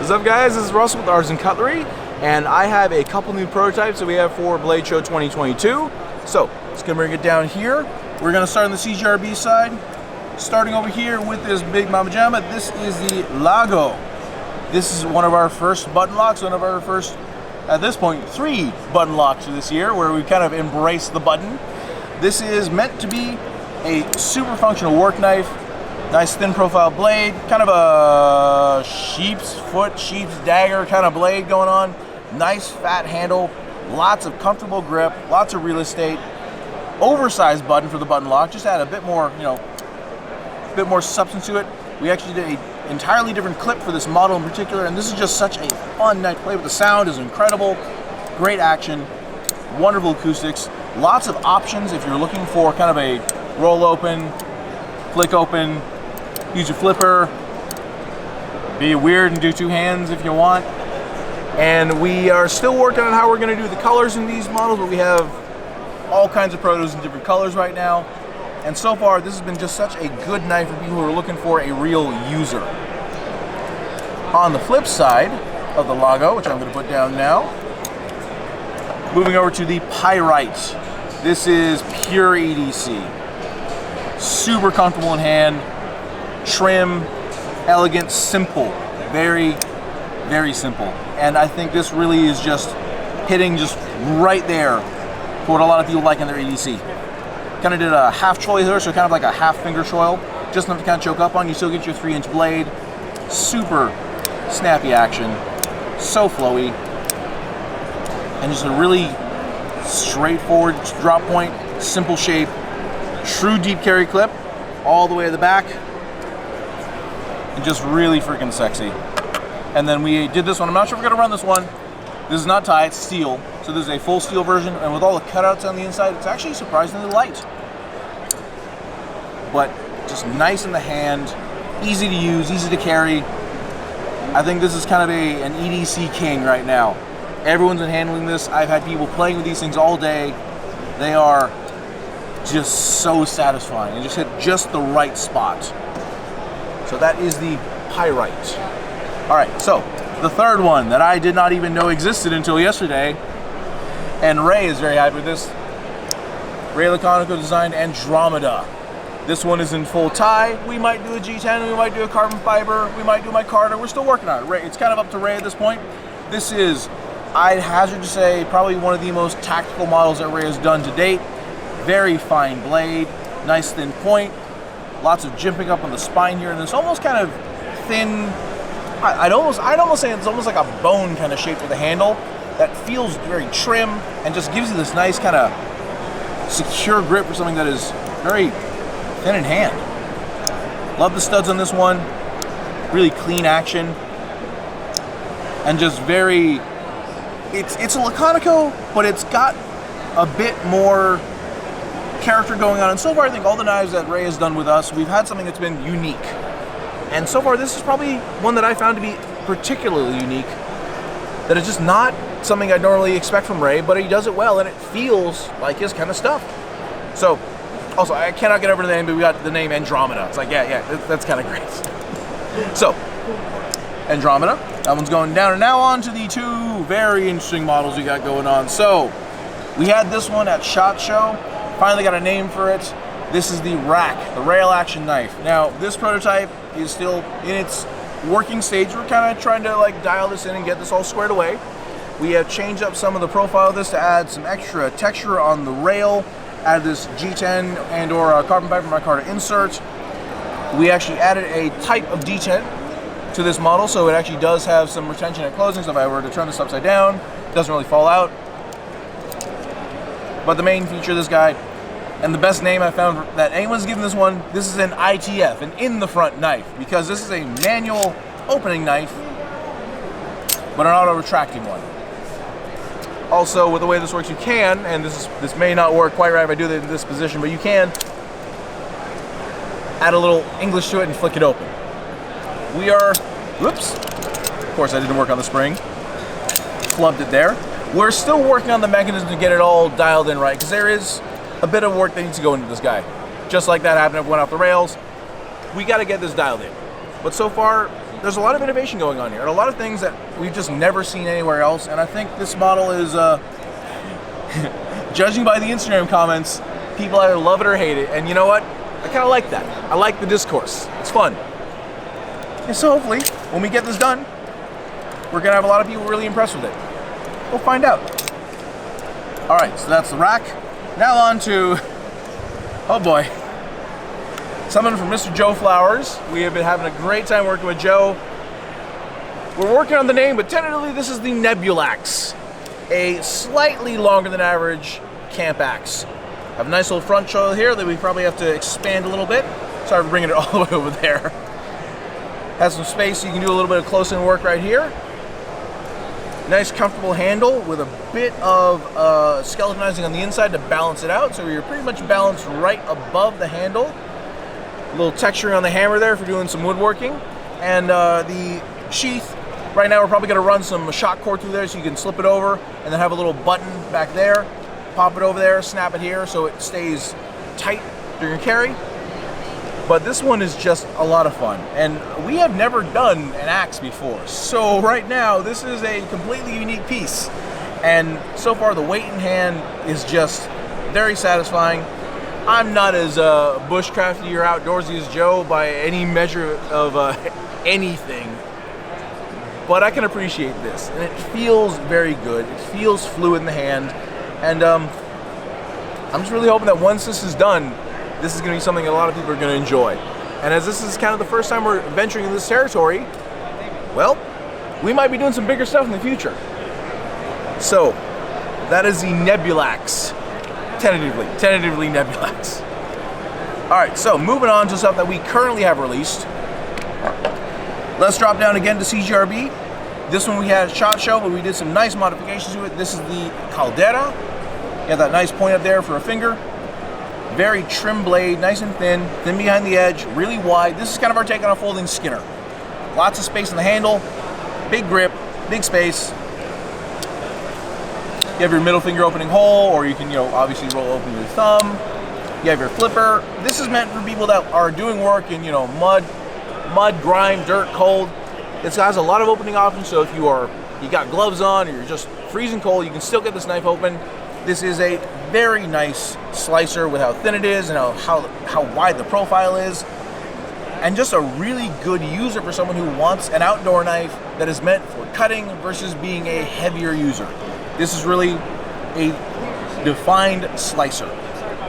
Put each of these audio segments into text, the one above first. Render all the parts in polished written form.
What's up, guys? This is Russ with Artisan Cutlery, and I have a couple new prototypes that we have for Blade Show 2022. So, let's gonna bring it down here. We're gonna start on the CGRB side. Starting over here with this big mama jamma, this is the Lago. This is one of our first button locks, one of our first, at this point, 3 button locks this year, where we kind of embrace the button. This is meant to be a super functional work knife. Nice thin profile blade, kind of a sheep's foot, sheep's dagger kind of blade going on. Nice fat handle, lots of comfortable grip, lots of real estate. Oversized button for the button lock, just add a bit more, a bit more substance to it. We actually did an entirely different clip for this model in particular, and this is just such a fun knife to play with. The sound is incredible, great action, wonderful acoustics, lots of options if you're looking for kind of a roll open, flick open, use your flipper, be weird and do 2 hands if you want. And we are still working on how we're going to do the colors in these models, but we have all kinds of protos in different colors right now. And so far, this has been just such a good knife for people who are looking for a real user. On the flip side of the Lago, which I'm going to put down now, moving over to the Pyrite. This is pure EDC. Super comfortable in hand. Trim, elegant, simple, very, very simple. And I think this really is just hitting just right there for what a lot of people like in their EDC. Kind of did a half choil here, so kind of like a half finger choil, just enough to kind of choke up on. You still get your 3-inch blade. Super snappy action, so flowy, and just a really straightforward drop point, simple shape, true deep carry clip, all the way to the back. And just really freaking sexy. And then we did this one. I'm not sure if we're gonna run this one. This is not tie, it's steel. So this is a full steel version, and with all the cutouts on the inside, it's actually surprisingly light. But just nice in the hand, easy to use, easy to carry. I think this is kind of an EDC king right now. Everyone's been handling this. I've had people playing with these things all day. They are just so satisfying and just hit just the right spot. So that is the Pyrite. All right, so the third one that I did not even know existed until yesterday, and Ray is very happy with this. Ray Laconico designed Andromeda. This one is in full tie. We might do a G10, we might do a carbon fiber, we might do my Carter. We're still working on it. Ray, it's kind of up to Ray at this point. This is, I'd hazard to say, probably one of the most tactical models that Ray has done to date. Very fine blade, nice thin point. Lots of jimping up on the spine here, and this almost kind of thin, I'd almost say it's almost like a bone kind of shape with the handle that feels very trim and just gives you this nice kind of secure grip for something that is very thin in hand. Love the studs on this one, really clean action, and just very, it's a Laconico, but it's got a bit more character going on. And so far, I think all the knives that Ray has done with us, we've had something that's been unique. And so far, this is probably one that I found to be particularly unique, that is just not something I'd normally expect from Ray, but he does it well, and it feels like his kind of stuff. So, also, I cannot get over the name, but we got the name Andromeda. It's like, yeah, that's kind of great. So, Andromeda, that one's going down. And now on to the 2 very interesting models we got going on. So, we had this one at SHOT Show. Finally got a name for it. This is the RAK, the rail action knife. Now, this prototype is still in its working stage. We're kind of trying to like dial this in and get this all squared away. We have changed up some of the profile of this to add some extra texture on the rail, add this G10 and or carbon fiber micarta insert. We actually added a type of detent to this model, so it actually does have some retention at closing, so if I were to turn this upside down, it doesn't really fall out. But the main feature of this guy, and the best name I found that anyone's given this one, this is an ITF, an in the front knife, because this is a manual opening knife, but an auto retracting one. Also, with the way this works, you can, and this may not work quite right if I do it in this position, but you can add a little English to it and flick it open. We are, whoops, of course I didn't work on the spring, flubbed it there. We're still working on the mechanism to get it all dialed in right, because there is a bit of work that needs to go into this guy. Just like that happened if it went off the rails. We got to get this dialed in. But so far, there's a lot of innovation going on here, and a lot of things that we've just never seen anywhere else. And I think this model is, judging by the Instagram comments, people either love it or hate it. And you know what? I kind of like that. I like the discourse. It's fun. And so hopefully, when we get this done, we're gonna have a lot of people really impressed with it. We'll find out. All right, so that's the rack. Now on to, oh boy, something from Mr. Joe Flowers. We have been having a great time working with Joe. We're working on the name, but tentatively this is the Nebulax, a slightly longer than average camp axe. Have a nice little front choil here that we probably have to expand a little bit. Sorry for bringing it all the way over there. Has some space so you can do a little bit of close-in work right here. Nice comfortable handle with a bit of skeletonizing on the inside to balance it out, so you're pretty much balanced right above the handle. A little texturing on the hammer there for doing some woodworking. And the sheath, right now we're probably going to run some shock cord through there so you can slip it over and then have a little button back there. Pop it over there, snap it here so it stays tight during your carry. But this one is just a lot of fun, and we have never done an axe before, so right now this is a completely unique piece, and so far the weight in hand is just very satisfying. I'm not as bushcrafty or outdoorsy as Joe by any measure of anything, but I can appreciate this, and it feels very good. It feels fluid in the hand, and I'm just really hoping that once this is done, this is going to be something a lot of people are going to enjoy. And as this is kind of the first time we're venturing in this territory, well, we might be doing some bigger stuff in the future. So, that is the Nebulax. Tentatively Nebulax. Alright, so moving on to stuff that we currently have released. Let's drop down again to CGRB. This one we had a SHOT Show, but we did some nice modifications to it. This is the Caldera. You have that nice point up there for a finger. Very trim blade, nice and thin behind the edge, really wide. This is kind of our take on a folding Skinner. Lots of space in the handle, big grip, big space. You have your middle finger opening hole, or you can, obviously roll open your thumb. You have your flipper. This is meant for people that are doing work in, mud, grime, dirt, cold. This has a lot of opening options, so if you got gloves on or you're just freezing cold, you can still get this knife open. This is a very nice slicer with how thin it is and how wide the profile is, and just a really good user for someone who wants an outdoor knife that is meant for cutting versus being a heavier user. This is really a defined slicer,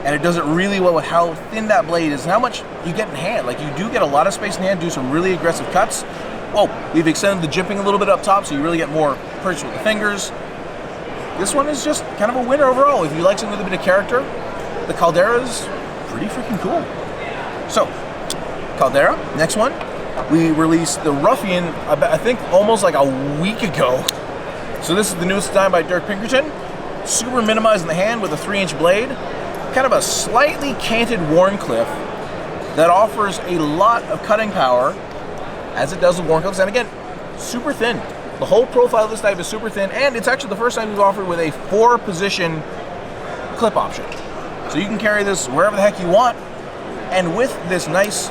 and it does it really well with how thin that blade is and how much you get in hand. Like, you do get a lot of space in hand, do some really aggressive cuts. Oh, we've extended the jimping a little bit up top, so you really get more purchase with the fingers. This one is just kind of a winner overall. If you like something with a bit of character, the Caldera is pretty freaking cool. So, Caldera, next one. We released the Ruffian, I think almost like a week ago. So this is the newest design by Dirk Pinkerton. Super minimized in the hand with a 3-inch blade. Kind of a slightly canted Wharncliffe that offers a lot of cutting power, as it does with Wharncliffes. And again, super thin. The whole profile of this knife is super thin, and it's actually the first time we've offered with a 4-position clip option. So you can carry this wherever the heck you want, and with this nice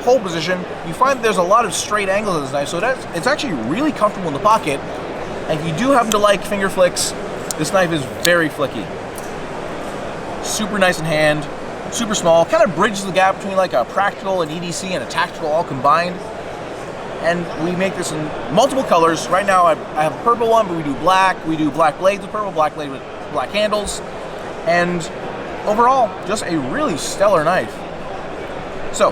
hold position, you find that there's a lot of straight angles of this knife, so it's actually really comfortable in the pocket. And if you do happen to like finger flicks, this knife is very flicky. Super nice in hand, super small, kind of bridges the gap between like a practical, an EDC, and a tactical all combined. And we make this in multiple colors. Right now I have a purple one, but we do black blades with purple, black blade with black handles. And overall, just a really stellar knife. So,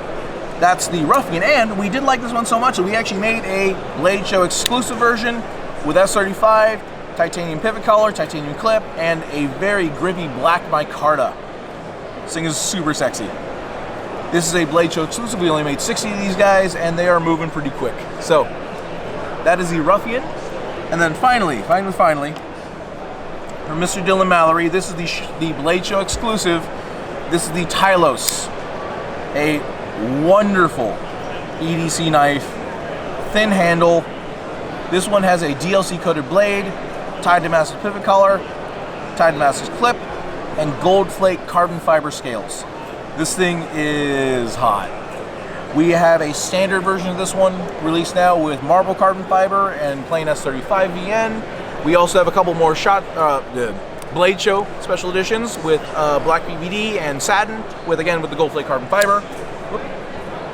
that's the Ruffian, and we did like this one so much that we actually made a Blade Show exclusive version with S35, titanium pivot collar, titanium clip, and a very grippy black micarta. This thing is super sexy. This is a Blade Show exclusive. We only made 60 of these guys, and they are moving pretty quick. So, that is the Ruffian. And then finally, from Mr. Dylan Mallory, this is the Blade Show exclusive. This is the Tylose. A wonderful EDC knife, thin handle. This one has a DLC coated blade, tied to Damascus pivot collar, tied to Damascus clip, and gold flake carbon fiber scales. This thing is hot. We have a standard version of this one released now with marble carbon fiber and plain S35 VN. We also have a couple more the Blade Show special editions with black PVD and satin with the gold flake carbon fiber.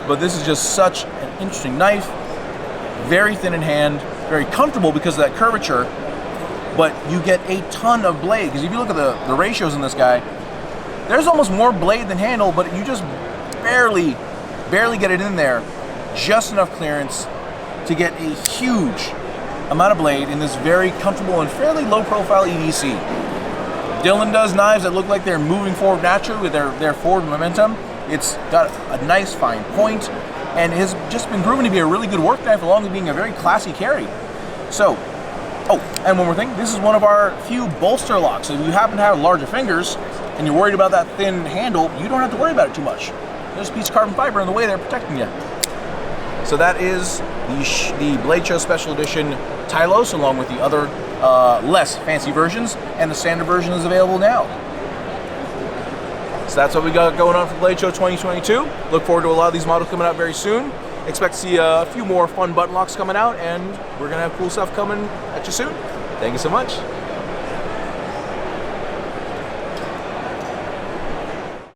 But this is just such an interesting knife. Very thin in hand, very comfortable because of that curvature, but you get a ton of blade. Because if you look at the ratios in this guy, there's almost more blade than handle, but you just barely get it in there. Just enough clearance to get a huge amount of blade in this very comfortable and fairly low profile EDC. Dylan does knives that look like they're moving forward naturally with their forward momentum. It's got a nice fine point and has just been proven to be a really good work knife along with being a very classy carry. So, oh, and one more thing, this is one of our few bolster locks. So if you happen to have larger fingers and you're worried about that thin handle, you don't have to worry about it too much. There's a piece of carbon fiber in the way they're protecting you. So that is the Blade Show Special Edition Tylose, along with the other less fancy versions, and the standard version is available now. So that's what we got going on for Blade Show 2022. Look forward to a lot of these models coming out very soon. Expect to see a few more fun button locks coming out, and we're gonna have cool stuff coming at you soon. Thank you so much.